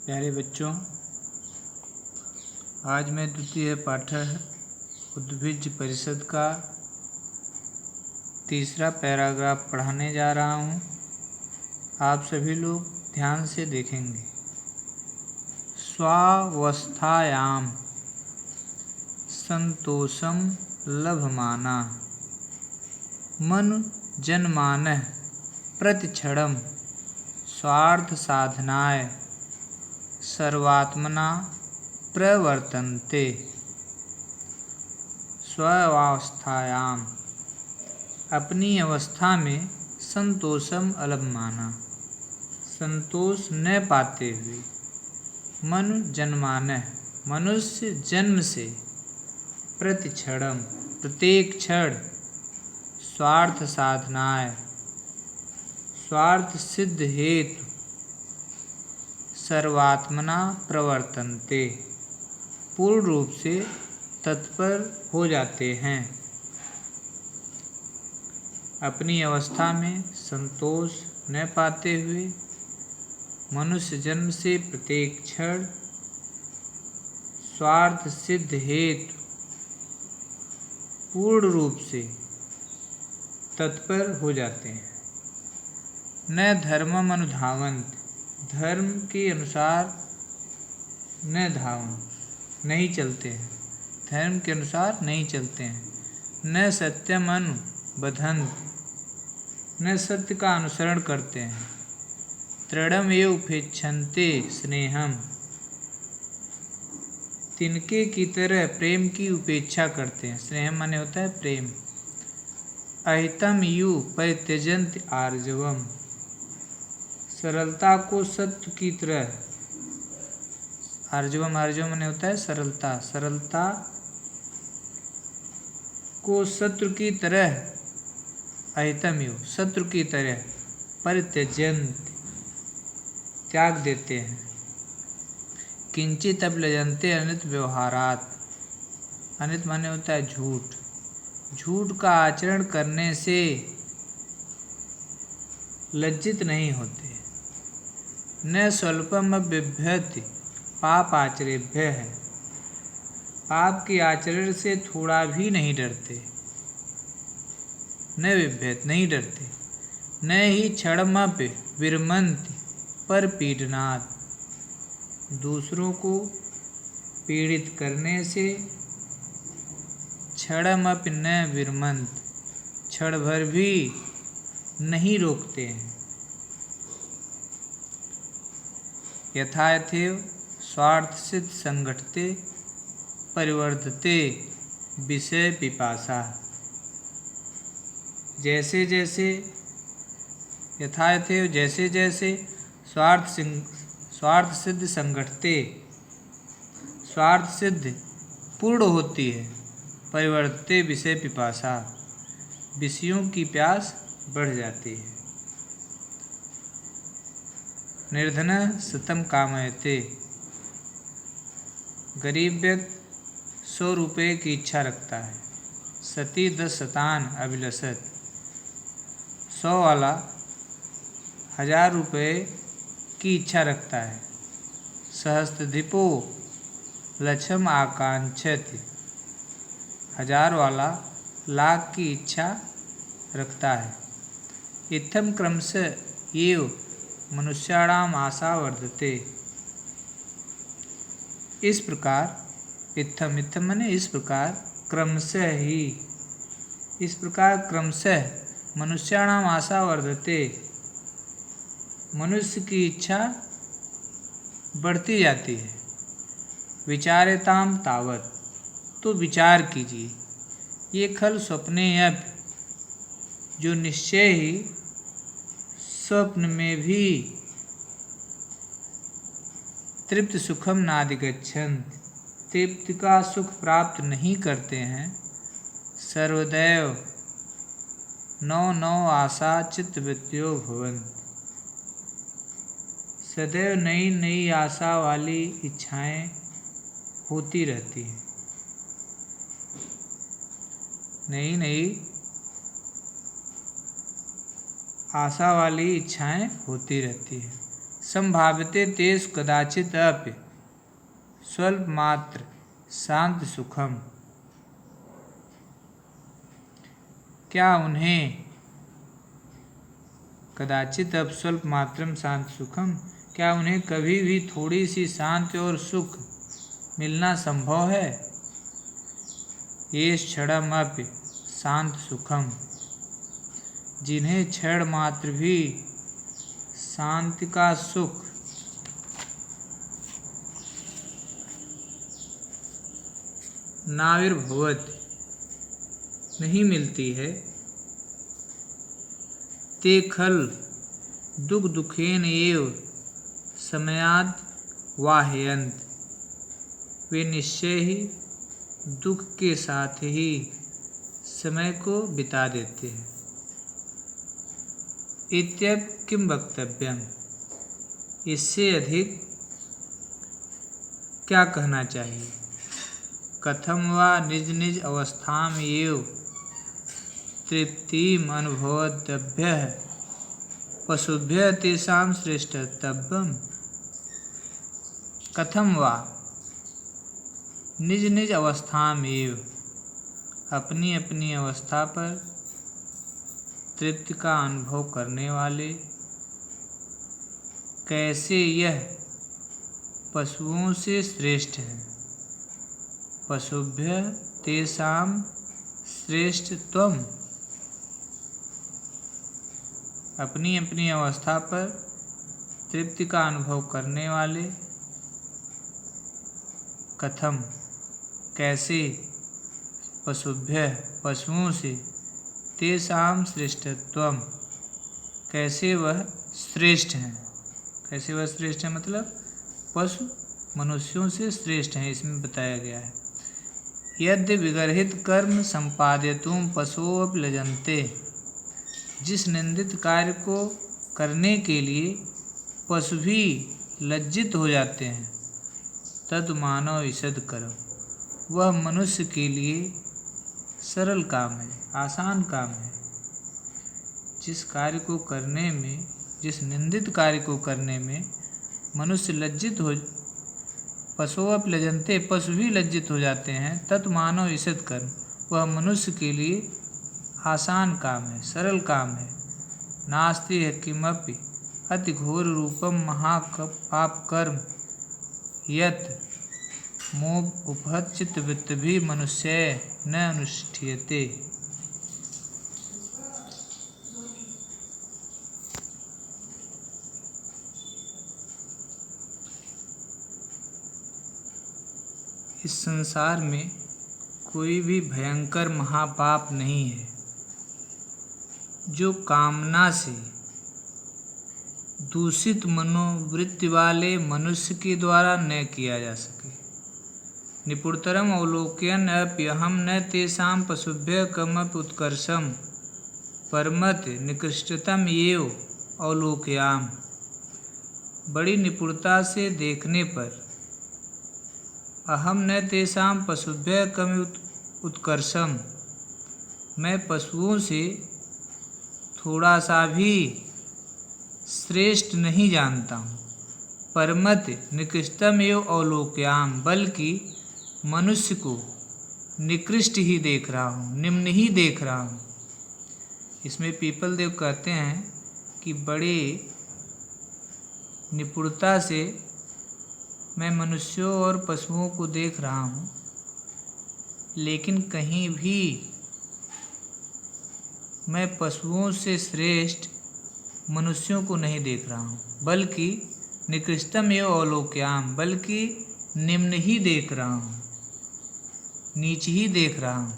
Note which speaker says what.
Speaker 1: प्यारे बच्चों, आज मैं द्वितीय पाठः उद्भिज परिषद का तीसरा पैराग्राफ पढ़ाने जा रहा हूँ। आप सभी लोग ध्यान से देखेंगे। स्वावस्थायाम संतोषम लभमाना मनु जनमानः प्रतिक्षणं स्वार्थ साधनाय सर्वात्मना प्रवर्तन्ते। स्वावस्थायाम अपनी अवस्था में संतोषम अलभमाना संतोष न पाते हुए मनु जन्मानः मनुष्य जन्म से प्रतिक्षणम प्रत्येक क्षण स्वार्थ साधनाय स्वार्थ सिद्ध हेतु सर्वात्मना प्रवर्तन्ते पूर्ण रूप से तत्पर हो जाते हैं। अपनी अवस्था में संतोष न पाते हुए मनुष्य जन्म से प्रत्येक क्षण स्वार्थ सिद्ध हेतु पूर्ण रूप से तत्पर हो जाते हैं। न धर्मम अनुधावंत धर्म के अनुसार न धावन नहीं चलते हैं, धर्म के अनुसार नहीं चलते हैं। न सत्यम अनुबधंत न सत्य का अनुसरण करते हैं। तृणम एव उपेक्षन्ते स्नेहम तिनके की तरह प्रेम की उपेक्षा करते हैं। स्नेहम माने होता है प्रेम। अहितम यु परित्यजन्त आर्जवम सरलता को सत्य की तरह आर्जवम माने होता है सरलता। सरलता को शत्रु की तरह अहितम यु शत्रु की तरह परित्यजन्त त्याग देते हैं। किंचित अभिलजन्ते अनित व्यवहारात अनित माने होता है झूठ। झूठ का आचरण करने से लज्जित नहीं होते। न स्वल्पम बिभ्यति पाप आचरेभ्य है पाप के आचरण से थोड़ा भी नहीं डरते। न बिभ्यत नहीं डरते। न ही क्षणमप विरमन्ति पर पीडनात् दूसरों को पीड़ित करने से क्षणमप न विरमन्त क्षण भर भी नहीं रोकते हैं। यथायथेव स्वार्थ सिद्ध संगठते परिवर्धते विषय पिपासा जैसे जैसे यथायथेव जैसे जैसे स्वार्थ सिद्ध संगठते स्वार्थ सिद्ध पूर्ण होती है परिवर्तते विषय पिपासा विषयों की प्यास बढ़ जाती है। निर्धन सतम कामयते गरीब व्यक्ति 100 रुपये की इच्छा रखता है। सती 10 शतान अभिलषत 100 वाला 1000 रुपये की इच्छा रखता है। सहस्त्रधिपो लक्षम आकांक्षति 1000 वाला लाख की इच्छा रखता है। इत्थम क्रमशः एव मनुष्याणाम आशा वर्धते इस प्रकार इत्थम इत्थम माने इस प्रकार क्रमशः ही इस प्रकार क्रमशः मनुष्याणाम आशा वर्धते मनुष्य की इच्छा बढ़ती जाती है। विचार्यताम तावत तो विचार कीजिए। ये खल स्वप्ने अब जो निश्चय ही स्वप्न में भी तृप्त सुखम नाधिगच्छन्ति तृप्ति का सुख प्राप्त नहीं करते हैं। सर्वदैव नौ नौ आशा चित्तवृत्तियो भवन्ति सदैव नई नई आशा वाली इच्छाएं होती रहती हैं। नई नई आशा वाली इच्छाएं होती रहती हैं। संभाव्यते तेषु कदाचित् अपि स्वल्पमात्र शांत सुखम। क्या उन्हें कदाचित अब स्वल्पमात्रम शांत सुखम, क्या उन्हें कभी भी थोड़ी सी शांति और सुख मिलना संभव है? ये क्षणमपि शांत सुखम, जिन्हें क्षण मात्र भी शांति का सुख नाविर्भवत नहीं मिलती है, ते खल दुख दुखेन एव समयाद वाह्यंत, वे निश्चय ही दुख के साथ ही समय को बिता देते हैं। इत्यप किम वक्तव्यम, इससे अधिक क्या कहना चाहिए? कथम वा निज निज अवस्थाम एव तृप्तिम अनुभवद्भ्यः पशुभ्यः तेषां श्रेष्ठतव्यम्। कथम वा निज निज अवस्थाम एव, अपनी अपनी अवस्था पर तृप्ति का अनुभव करने वाले, कैसे यह पशुओं से श्रेष्ठ है। पशुभ्य तेषां श्रेष्ठत्वम्, अपनी अपनी अवस्था पर तृप्ति का अनुभव करने वाले, कथम कैसे, पशुभ्य पशुओं से, तेषां श्रेष्ठत्वम् कैसे वह श्रेष्ठ हैं। कैसे वह श्रेष्ठ है मतलब पशु मनुष्यों से श्रेष्ठ हैं, इसमें बताया गया है। यद्य विगर्हित कर्म संपादयितुं पशवोऽपि लजन्ते, जिस निंदित कार्य को करने के लिए पशु भी लज्जित हो जाते हैं, तद मानव ईषद कर्म, वह मनुष्य के लिए सरल काम है, आसान काम है। जिस कार्य को करने में, जिस निंदित कार्य को करने में मनुष्य लज्जित हो, पशुओं लजन्ते, पशु भी लज्जित हो जाते हैं, तत् मानव ईषद कर्म, वह मनुष्य के लिए आसान काम है, सरल काम है। नास्ति है किमपि अति घोर रूपम महापाप कर्म यत् मोह उपहत वित्त भी मनुष्य न अनुष्ठीयते। इस संसार में कोई भी भयंकर महापाप नहीं है जो कामना से दूषित मनोवृत्ति वाले मनुष्य के द्वारा न किया जा सके। निपुणतरम अवलोकयन अप्यहम न तेषां पशुभ्यः कमपि उत्कर्षम परमत निकृष्टतम एव अवलोकयाम। बड़ी निपुणता से देखने पर अहम न तेषां पशुभ्यः कमपि उत्कर्षम, मैं पशुओं से थोड़ा सा भी श्रेष्ठ नहीं जानता हूँ। परमत निकृष्टम एव अवलोकयाम, बल्कि मनुष्य को निकृष्ट ही देख रहा हूँ, निम्न ही देख रहा हूँ। इसमें पीपल देव कहते हैं कि बड़े निपुणता से मैं मनुष्यों और पशुओं को देख रहा हूँ, लेकिन कहीं भी मैं पशुओं से श्रेष्ठ मनुष्यों को नहीं देख रहा हूँ, बल्कि निकृष्टम एव अवलोकयाम, बल्कि निम्न ही देख रहा हूँ, नीच ही देख रहा हूँ।